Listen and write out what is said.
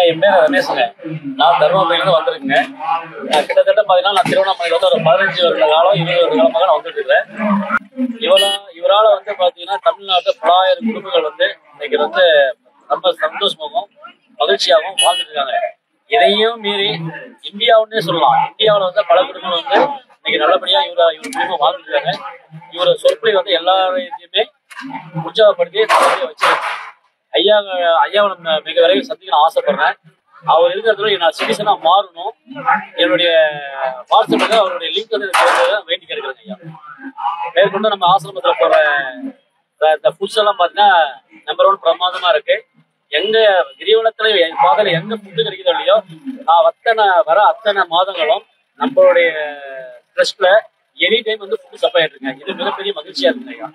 என் பேர் ரமேஷுங்க. நான் தருமபுரியிலிருந்து வந்திருக்கேங்க. கிட்டத்தட்ட பார்த்தீங்கன்னா நான் திருவண்ணாமலையில் வந்து ஒரு 15 வருட காலம் 20 வருட காலமாக நான் வந்துட்டு இருக்கிறேன். இவரால் வந்து பார்த்தீங்கன்னா தமிழ்நாட்டில் பலாயிரம் குடும்பங்கள் வந்து இன்னைக்கு வந்து ரொம்ப சந்தோஷமாகவும் மகிழ்ச்சியாகவும் வாழ்ந்துட்டு இருக்காங்க. இதையும் மீறி இந்தியாவுன்னே சொல்லலாம். இந்தியாவில் வந்து பல குடும்பங்கள் வந்து இன்னைக்கு நல்லபடியா இவர் குடும்பம் வாழ்ந்துட்டு இருக்காங்க. இவரோட சொற்களை வந்து எல்லாரையுமே உற்சாகப்படுத்தி வச்சு ஐயாவை மிக விரைவில் சந்திக்க நான் ஆசைப்படுறேன். அவர் இருக்கிறதுல நான் சிட்டிசனா மாறணும். என்னுடைய வாட்ஸ்அப்ல அவருடைய லிங்க் வந்து வேண்டி கேட்கிறேங்க ஐயா. மேற்கொண்டு நம்ம ஆசிரமத்துல போற இந்த ஃபுட்ஸ் எல்லாம் பாத்தீங்கன்னா நம்பர் 1 பிரமாதமா இருக்கு. எங்க கிரிவலத்துல பாதையில எங்க ஃபுட்டு கிடைக்குதோ இல்லையோ அத்தனை மாதங்களும் நம்மளுடைய ட்ரஸ்ட்ல எனி டைம் வந்து ஃபுட்டு சப்ளை ஆயிட்டு இருக்குங்க. இது மிகப்பெரிய மகிழ்ச்சியா இருக்குங்க ஐயா.